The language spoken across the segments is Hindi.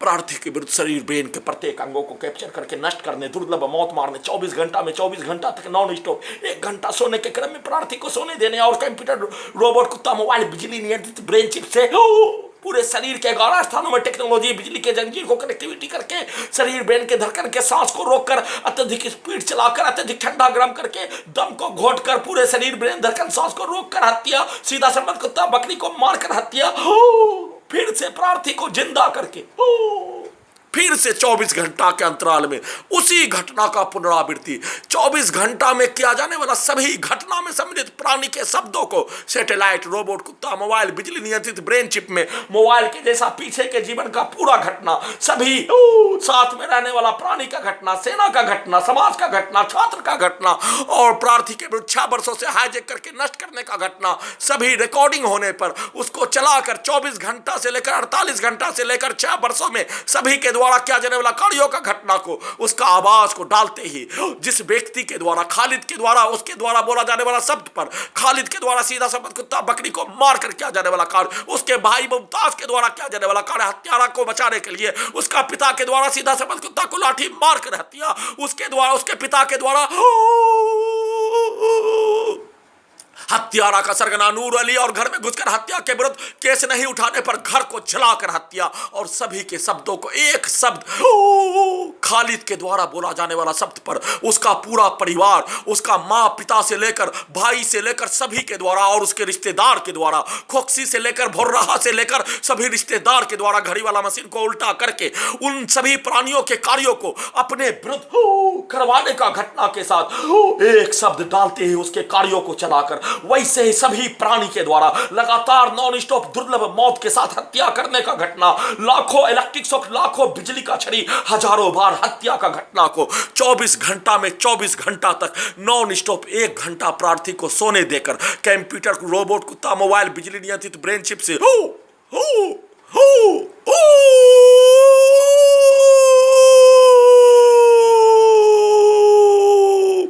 प्रार्थी के विरुद्ध शरीर ब्रेन के प्रत्येक अंगों को कैप्चर करके नष्ट करने, दुर्लभ मौत मारने, 24 घंटा में 24 घंटा तक नॉन स्टॉप 1 घंटा सोने के क्रम में प्रार्थी को सोने देने और कंप्यूटर, रोबोट, कुत्ता, मोबाइल, बिजली नियंत्रित ब्रेन चिप से पूरे शरीर के 11 स्थानों में टेक्नोलॉजी बिजली के जंजीर को कनेक्टिविटी करके शरीर ब्रेन के धड़कन के सांस को रोककर अत्यधिक स्पीड चलाकर अत्यधिक ठंडा गर्म करके दम को घोटकर पूरे शरीर ब्रेन धड़कन सांस को रोककर हत्या, सीधा संबंध कुत्ता बकरी को मारकर हत्या, फिर से प्रार्थी को जिंदा करके फिर से 24 घंटा के अंतराल में उसी घटना का पुनरावृत्ति, 24 घंटा में किया जाने वाला सभी घटना में सम्मिलित प्राणी के शब्दों को सैटेलाइट, रोबोट, कुत्ता, मोबाइल, बिजली नियंत्रित ब्रेन चिप में मोबाइल के जैसा पीछे के जीवन का पूरा घटना, सभी साथ में रहने वाला प्राणी का घटना, सेना का घटना, समाज का घटना, छात्र का घटना और प्रार्थी के विरुद्ध 6 वर्षों से हाईजैक करके नष्ट करने का घटना, सभी रिकॉर्डिंग होने पर उसको चलाकर 24 घंटा से लेकर 48 घंटा से लेकर 6 वर्षों में सभी के द्वारा किया जाने वाला कार्यों का घटना को, उसका आवाज को डालते ही जिस व्यक्ति के द्वारा, खालिद के द्वारा, उसके द्वारा बोला जाने वाला शब्द पर, खालिद के द्वारा सीधा संबंध कुत्ता बकरी को मारकर किया जाने वाला कार्य, उसके भाई मुमताज के द्वारा किया जाने वाला कार्य, हत्यारा को बचाने के लिए उसका पिता के द्वारा सीधा संबंध कुत्ता को लाठी मारकर हत्या, उसके द्वारा, उसके पिता के द्वारा हत्यारा का सरगना नूर अली और घर में घुसकर हत्या के विरुद्ध केस नहीं उठाने पर घर को जलाकर हत्या और सभी के शब्दों को एक शब्द खालिद के द्वारा बोला जाने वाला शब्द पर उसका पूरा परिवार, उसका माँ पिता से लेकर भाई से लेकर सभी के द्वारा और उसके रिश्तेदार के द्वारा, खोक्सी से लेकर भुर्राहा से लेकर सभी रिश्तेदार के द्वारा घड़ी वाला मशीन को उल्टा करके उन सभी प्राणियों के कार्यों को अपने विरुद्ध करवाने का घटना के साथ एक शब्द डालते ही उसके कार्यों को चलाकर वैसे ही सभी प्राणी के द्वारा लगातार नॉन स्टॉप दुर्लभ मौत के साथ हत्या करने का घटना, लाखों इलेक्ट्रिक शॉक, लाखों बिजली का छड़ी, हजारों बार हत्या का घटना को 24 घंटा में 24 घंटा तक नॉन स्टॉप 1 घंटा प्रार्थी को सोने देकर कंप्यूटर, रोबोट, कुत्ता, मोबाइल, बिजली नियंत्रित ब्रेन चिप से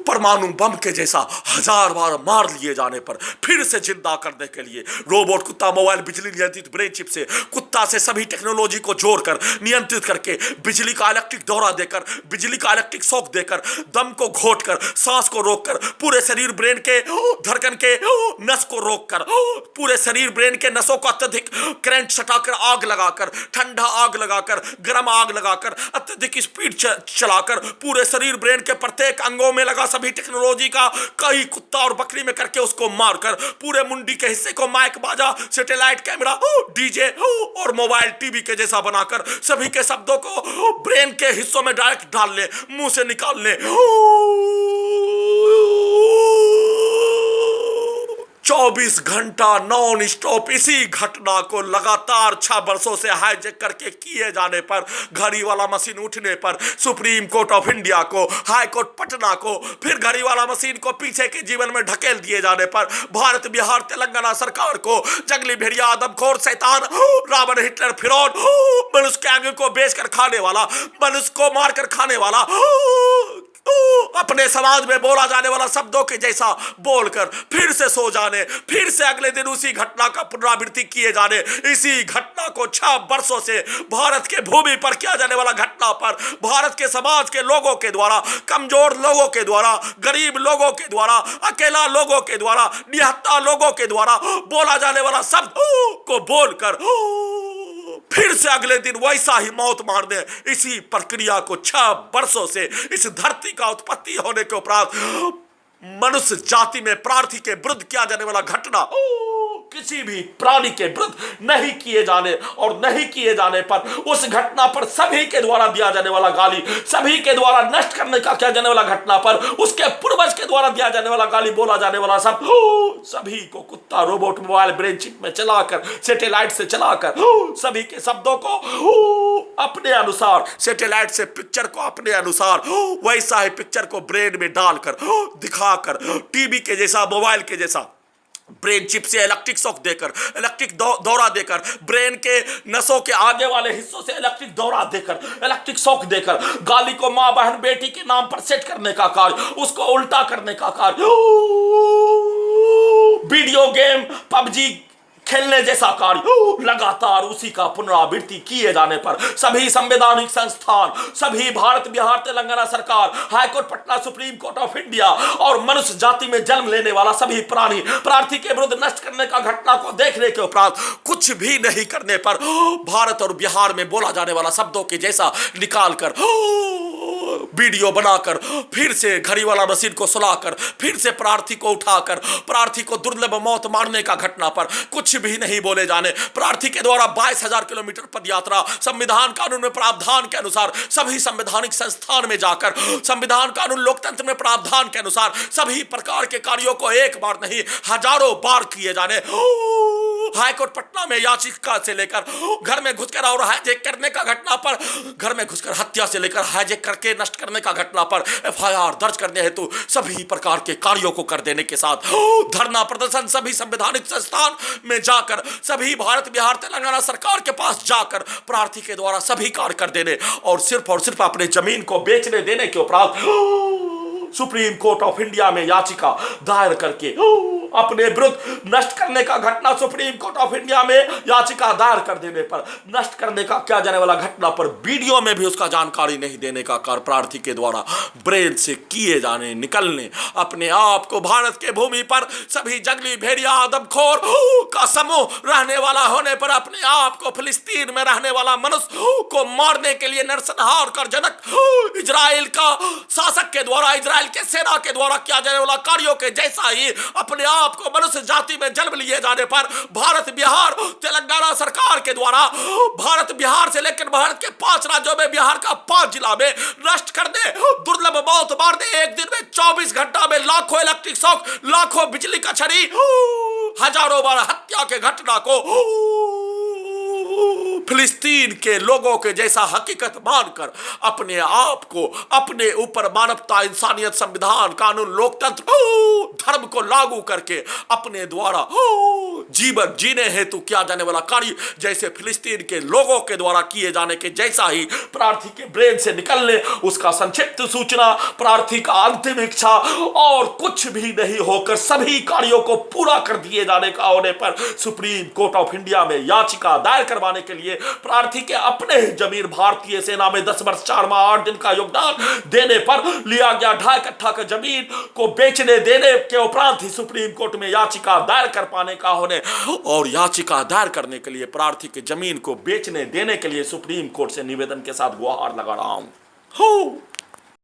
परमाणु बम के जैसा 1000 बार मार लिए जाने पर फिर से जिंदा करने के लिए रोबोट, कुत्ता, मोबाइल, बिजली नियंत्रित ब्रेन चिप से कुत्ता से सभी टेक्नोलॉजी को जोड़कर नियंत्रित करके बिजली का इलेक्ट्रिक दौरा देकर, बिजली का इलेक्ट्रिक शॉक देकर, दम को घोटकर, सांस को रोककर, पूरे शरीर ब्रेन के धड़कन के नस को रोककर, पूरे शरीर ब्रेन के नसों को अत्यधिक करंट सटाकर, आग लगाकर, ठंडा आग लगाकर, गर्म आग लगाकर, अत्यधिक स्पीड चलाकर पूरे शरीर ब्रेन के प्रत्येक अंगों में लगा सभी टेक्नोलॉजी का कई कुत्ता और बकरी में करके उसको मारकर पूरे मुंडी के हिस्से को माइक, बाजा, सैटेलाइट कैमरा, डीजे और मोबाइल, टीवी के जैसा बनाकर सभी के शब्दों को ब्रेन के हिस्सों में डायरेक्ट डाल ले, मुंह से निकाल ले। 24 घंटा नॉन स्टॉप इसी घटना को लगातार 6 वर्षों से हाईजैक करके किए जाने पर, घड़ी वाला मशीन उठने पर सुप्रीम कोर्ट ऑफ इंडिया को, हाई कोर्ट पटना को, फिर घड़ी वाला मशीन को पीछे के जीवन में ढकेल दिए जाने पर भारत, बिहार, तेलंगाना सरकार को जंगली भेड़िया, आदमखोर, शैतान, रावण, हिटलर, फिरौन, मनुष्य के अंग को बेचकर खाने वाला, मनुष्य को मारकर खाने वाला, अपने समाज में बोला जाने वाला शब्दों के जैसा बोलकर फिर से सो जाने, फिर से अगले दिन उसी घटना का पुनरावृत्ति किए जाने, इसी घटना को 6 वर्षों से भारत के भूमि पर किया जाने वाला घटना पर भारत के समाज के लोगों के द्वारा, कमजोर लोगों के द्वारा, गरीब लोगों के द्वारा, अकेला लोगों के द्वारा, निहत्था लोगों के द्वारा बोला जाने वाला शब्द को बोलकर फिर से अगले दिन वैसा ही मौत मारने, इसी प्रक्रिया को 6 वर्षों से इस धरती का उत्पत्ति होने के उपरांत मनुष्य जाति में प्रार्थी के विरुद्ध किया जाने वाला घटना किसी भी प्राणी के विरुद्ध नहीं किए जाने और नहीं किए जाने पर उस घटना पर सभी के द्वारा दिया जाने वाला गाली, सभी के द्वारा नष्ट करने का किया जाने वाला घटना पर उसके पूर्वज के द्वारा दिया जाने वाला गाली, बोला जाने वाला सब सभी को कुत्ता, रोबोट, मोबाइल, ब्रेन चिप में चलाकर, सैटेलाइट से चलाकर सभी के शब्दों को अपने अनुसार, सैटेलाइट से पिक्चर को अपने अनुसार वैसा ही पिक्चर को ब्रेन में डालकर दिखाकर टीवी के जैसा, मोबाइल के जैसा ब्रेन चिप से इलेक्ट्रिक शॉक देकर, इलेक्ट्रिक दौरा देकर, ब्रेन के नसों के आगे वाले हिस्सों से इलेक्ट्रिक दौरा देकर, इलेक्ट्रिक शॉक देकर गाली को मां, बहन, बेटी के नाम पर सेट करने का कार्य, उसको उल्टा करने का कार्य, वीडियो गेम, पबजी खेलने जैसा कार्य लगातार उसी का पुनरावृत्ति किए जाने पर सभी संवैधानिक संस्थान, सभी भारत, बिहार, तेलंगाना सरकार, high court Patna, supreme court of India और मनुष्य जाति में जन्म लेने वाला सभी प्राणी प्रार्थी के विरुद्ध नष्ट करने का घटना को देखने के उपरांत कुछ भी नहीं करने पर भारत और बिहार में बोला जाने वाला शब्दों के जैसा निकालकर वीडियो बनाकर फिर से घड़ी वाला मशीन को सुलाकर फिर से प्रार्थी को उठाकर प्रार्थी को दुर्लभ मौत मारने का घटना पर कुछ भी नहीं बोले जाने, प्रार्थी के द्वारा 22,000 किलोमीटर पदयात्रा संविधान कानून में प्रावधान के अनुसार सभी संवैधानिक संस्थान में जाकर संविधान कानून लोकतंत्र में प्रावधान के अनुसार सभी प्रकार के कार्यों को एक बार नहीं हजारों बार किए जाने। हाईकोर्ट पटना में याचिका से लेकर घर में घुसकर और हाईजैक करने का घटना पर, घर में घुसकर हत्या से लेकर हाईजैक करके नष्ट करने का घटना पर एफआईआर दर्ज करने हेतु सभी प्रकार के कार्यों को कर देने के साथ धरना प्रदर्शन सभी संवैधानिक संस्थान में जाकर सभी भारत, बिहार, तेलंगाना सरकार के पास जाकर प्रार्थी के द्वारा सभी कार्य कर देने और सिर्फ अपने जमीन को बेचने देने के उपरांत सुप्रीम कोर्ट ऑफ इंडिया में याचिका दायर करके अपने विरुद्ध नष्ट करने का घटना सुप्रीम कोर्ट ऑफ इंडिया में याचिका दायर कर देने पर नष्ट करने का क्या जाने वाला घटना पर वीडियो में भी उसका जानकारी नहीं देने का कार्य प्रार्थी के द्वारा ब्रेन से किए जाने निकलने, अपने आप को भारत के भूमि पर सभी जंगली भेड़िया आदमखोर का समूह रहने वाला होने पर अपने आप को फिलिस्तीन में रहने वाला मनुष्य को मारने के लिए नरसंहार कर जनक इजराइल का शासक के द्वारा, इजराइल के सेना के द्वारा किया जाने वाला कार्यों के जैसा ही अपने आपको मनुष्य जाति में जन्म लिए जाने पर भारत, बिहार, तेलंगाना सरकार के द्वारा भारत, बिहार से लेकर भारत के 5 राज्यों में बिहार का 5 जिला में नष्ट कर दे, दुर्लभ मौत मार दे, एक दिन में 24 घंटा में लाखों इलेक्ट्रिक शॉक, लाखों बिजली का छड़ी, हजारों बार हत्या के घटना को फिलिस्तीन के लोगों के जैसा हकीकत मानकर अपने आप को अपने ऊपर मानवता, इंसानियत, संविधान, कानून, लोकतंत्र, धर्म को लागू करके अपने द्वारा जीवन जीने हेतु किया जाने वाला कार्य जैसे फिलिस्तीन के लोगों के द्वारा किए जाने के जैसा ही प्रार्थी के ब्रेन से निकलने उसका संक्षिप्त सूचना, प्रार्थी का अंतिम इच्छा और कुछ भी नहीं होकर सभी कार्यों को पूरा कर दिए जाने का होने पर सुप्रीम कोर्ट ऑफ इंडिया में याचिका दायर करवाने के लिए प्रार्थी के अपने ही जमीन भारतीय सेना में 10 वर्ष 4 माह 8 दिन का योगदान देने पर लिया गया 2.5 कट्ठा का जमीन को बेचने देने के उपरांत ही सुप्रीम कोर्ट में याचिका दायर कर पाने का होने और याचिका दायर करने के लिए प्रार्थी के जमीन को बेचने देने के लिए सुप्रीम कोर्ट से निवेदन के साथ गुहार लगा रहा हूं।